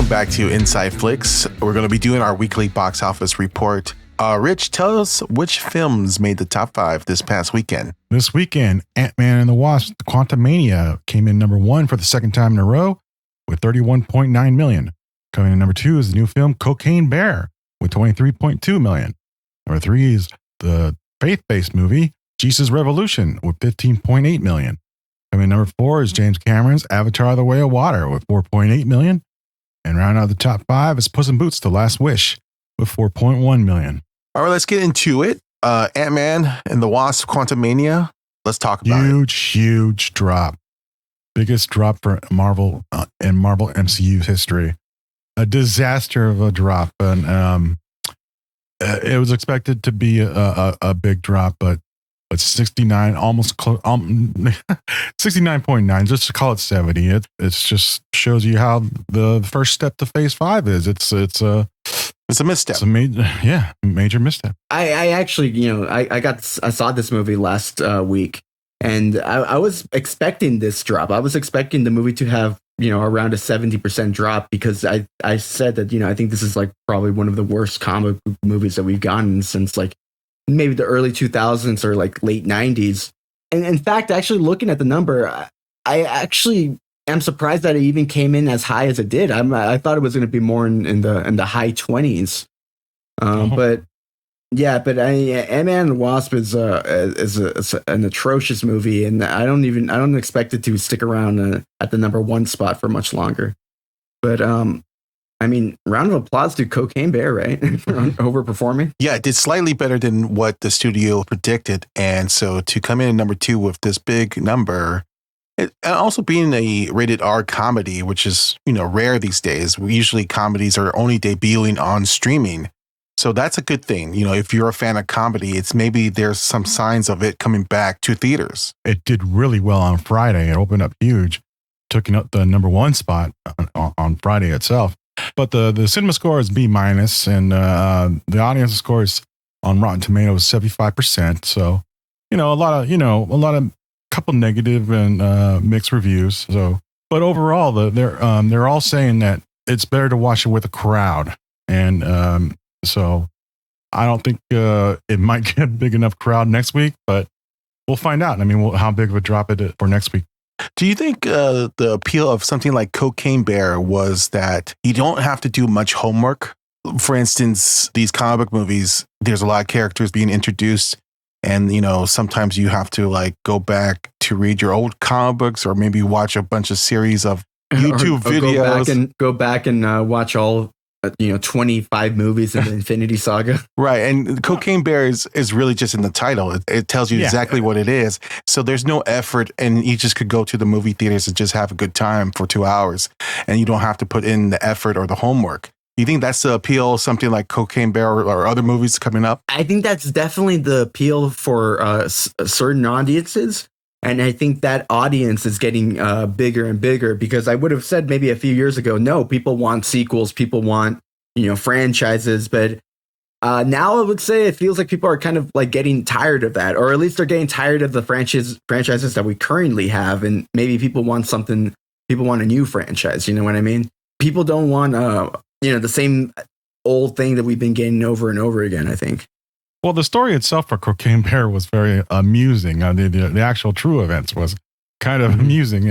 welcome back to InsideFlix. We're going to be doing our weekly box office report. Rich, tell us which films made the top 5 this past weekend. This weekend, Ant-Man and the Wasp, Quantumania, came in number 1 for the second time in a row with $31.9 million. Coming in number 2 is the new film Cocaine Bear with $23.2 million. Number 3 is the faith-based movie Jesus Revolution with $15.8 million. Coming in number 4 is James Cameron's Avatar: The Way of Water with $4.8 million. And round out the top 5 is Puss in Boots: The Last Wish with $4.1 million. All right, let's get into it. Ant-Man and the Wasp, Quantumania. Let's talk about it. Huge drop. Biggest drop for Marvel in Marvel MCU history. A disaster of a drop. And it was expected to be a big drop, but 69, almost 69.9, just to call it 70. It just shows you how the first step to phase 5 is. It's a misstep. It's a major misstep. I actually, I saw this movie last week, and I was expecting this drop. I was expecting the movie to have, around a 70% drop, because I said that, I think this is like probably one of the worst comic book movies that we've gotten since like maybe the early 2000s or like late 90s. And in fact, actually looking at the number, I actually am surprised that it even came in as high as it did. I thought it was going to be more in the high 20s. But Ant-Man and the Wasp is an atrocious movie, and I don't expect it to stick around at the number 1 spot for much longer. But round of applause to Cocaine Bear, right? Overperforming. Yeah, it did slightly better than what the studio predicted. And so to come in at number 2 with this big number, and also being a rated R comedy, which is, rare these days. Usually comedies are only debuting on streaming. So that's a good thing. If you're a fan of comedy, it's maybe there's some signs of it coming back to theaters. It did really well on Friday. It opened up huge, took up the number 1 spot on Friday itself. But the cinema score is B-, and the audience score is on Rotten Tomatoes 75%. So, a lot of couple negative and mixed reviews. So, but overall, they're all saying that it's better to watch it with a crowd. And so I don't think it might get a big enough crowd next week, but we'll find out. How big of a drop it is for next week. Do you think the appeal of something like Cocaine Bear was that you don't have to do much homework? For instance, these comic book movies, there's a lot of characters being introduced, and sometimes you have to go back to read your old comic books, or maybe watch a bunch of series of YouTube videos. Go back and watch all 25 movies in the Infinity Saga. Right. And Cocaine Bear is really just in the title. It tells you exactly what it is. So there's no effort, and you just could go to the movie theaters and just have a good time for 2 hours, and you don't have to put in the effort or the homework. You think that's the appeal of something like Cocaine Bear or other movies coming up? I think that's definitely the appeal for certain audiences. And I think that audience is getting bigger and bigger, because I would have said maybe a few years ago, no, people want sequels, people want, franchises. But now I would say it feels like people are kind of like getting tired of that, or at least they're getting tired of the franchises that we currently have. And maybe people want a new franchise. You know what I mean? People don't want, the same old thing that we've been getting over and over again, I think. Well, the story itself for Cocaine Bear was very amusing. The actual true events was kind of amusing,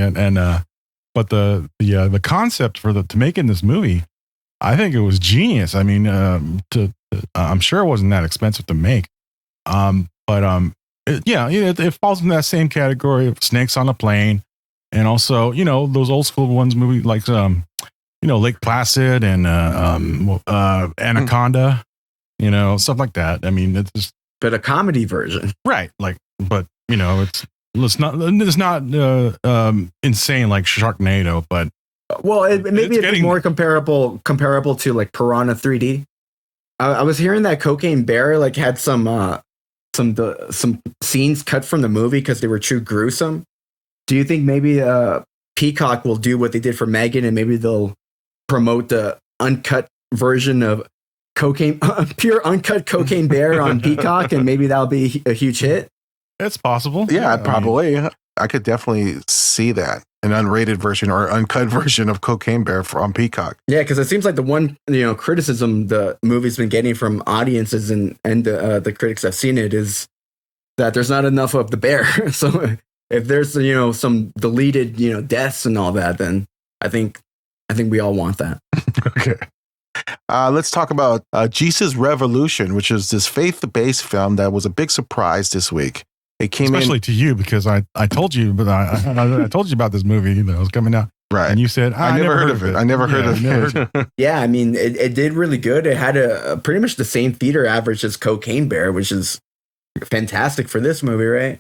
but the concept to making this movie, I think it was genius. I'm sure it wasn't that expensive to make, it falls in that same category of Snakes on a Plane, and also those old school ones, movie like Lake Placid and Anaconda. Stuff like that. It's just, but a comedy version, right? It's not insane like Sharknado, but maybe it's more comparable to like Piranha 3D. I was hearing that Cocaine Bear had some scenes cut from the movie because they were too gruesome. Do you think maybe Peacock will do what they did for Megan, and maybe they'll promote the uncut version of pure uncut Cocaine Bear on Peacock, and maybe that'll be a huge hit? It's possible. Yeah, probably. I could definitely see that. an unrated version or uncut version of Cocaine Bear on Peacock. Yeah, because it seems like the one criticism the movie's been getting from audiences and the critics have seen it is that there's not enough of the bear. So if there's some deleted deaths and all that, then I think we all want that. Okay. Let's talk about Jesus Revolution, which is this faith-based film that was a big surprise this week. It came especially to you because I told you, but I told you about this movie that was coming out, right? And you said I never heard of it. I never heard of it. Yeah, I mean, it did really good. It had a pretty much the same theater average as Cocaine Bear, which is fantastic for this movie, right?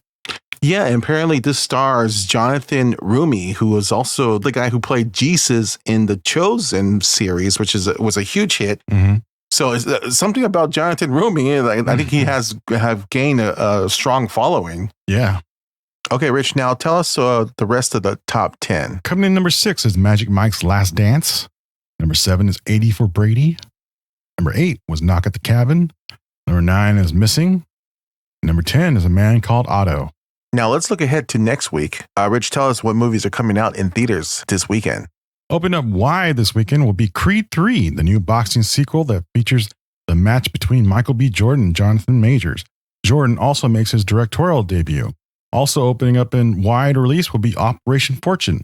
Yeah, and apparently this stars Jonathan Rumi, who was also the guy who played Jesus in the Chosen series, which was a huge hit. Mm-hmm. So it's something about Jonathan Rumi. I think he have gained a strong following. Yeah. Okay, Rich, now tell us the rest of the top 10. Coming in number 6 is Magic Mike's Last Dance. Number 7 is 80 for Brady. Number 8 was Knock at the Cabin. Number 9 is Missing. Number 10 is A Man Called Otto. Now let's look ahead to next week. Rich, tell us what movies are coming out in theaters this weekend. Open up wide this weekend will be Creed 3, the new boxing sequel that features the match between Michael B. Jordan and Jonathan Majors. Jordan also makes his directorial debut. Also opening up in wide release will be Operation Fortune,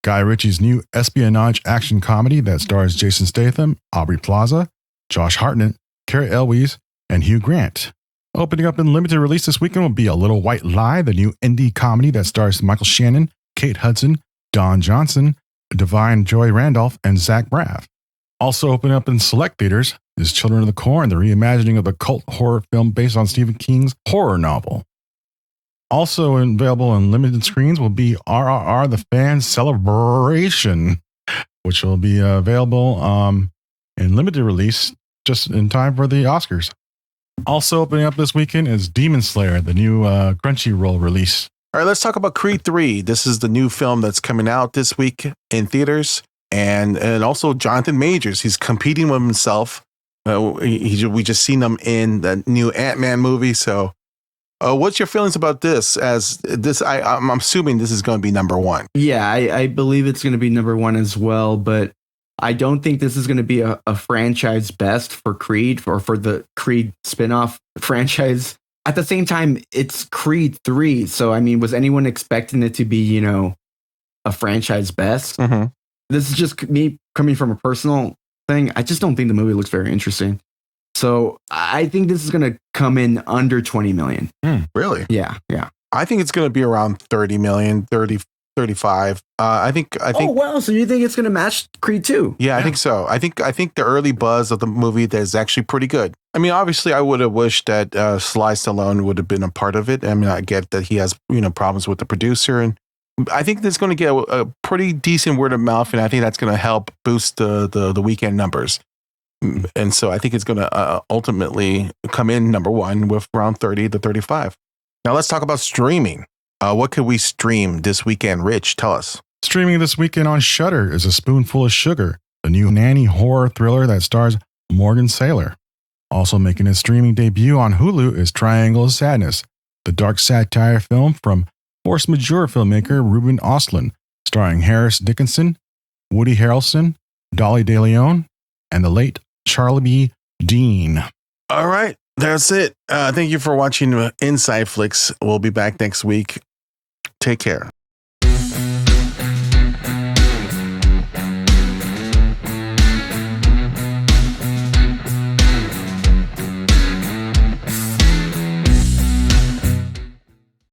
Guy Ritchie's new espionage action comedy that stars Jason Statham, Aubrey Plaza, Josh Hartnett, Cary Elwes, and Hugh Grant. Opening up in limited release this weekend will be A Little White Lie, the new indie comedy that stars Michael Shannon, Kate Hudson, Don Johnson, Divine Joy Randolph, and Zach Braff. Also opening up in select theaters is Children of the Corn, the reimagining of the cult horror film based on Stephen King's horror novel. Also available in limited screens will be RRR The Fan Celebration, which will be available in limited release just in time for the Oscars. Also opening up this weekend is Demon Slayer, the new Crunchyroll release. All right, let's talk about Creed 3. This is the new film that's coming out this week in theaters. And also Jonathan Majors. He's competing with himself. We just seen him in the new Ant-Man movie. So what's your feelings about this? I'm assuming this is going to be number 1. Yeah, I believe it's going to be number 1 as well. But I don't think this is going to be a franchise best for Creed or for the Creed spinoff franchise. At the same time, it's Creed 3. So, I mean, was anyone expecting it to be, a franchise best? Mm-hmm. This is just me coming from a personal thing. I just don't think the movie looks very interesting. So I think this is going to come in under 20 million. Really? Yeah. I think it's going to be around 30 million, 30, 35. I think. Oh, wow. So you think it's going to match Creed 2? Yeah, I think so. I think the early buzz of the movie is actually pretty good. I mean, obviously, I would have wished that Sly Stallone would have been a part of it. I mean, I get that he has problems with the producer, and I think that's going to get a pretty decent word of mouth, and I think that's going to help boost the weekend numbers. And so I think it's going to ultimately come in number 1 with around 30 to 35. Now let's talk about streaming. What could we stream this weekend? Rich, tell us. Streaming this weekend on Shudder is A Spoonful of Sugar, the new nanny horror thriller that stars Morgan Saylor. Also making its streaming debut on Hulu is Triangle of Sadness, the dark satire film from force majeure filmmaker Ruben Östlund, starring Harris Dickinson, Woody Harrelson, Dolly De Leon, and the late Charlie B. Dean. All right, that's it. Thank you for watching InsideFlix. We'll be back next week. Take care.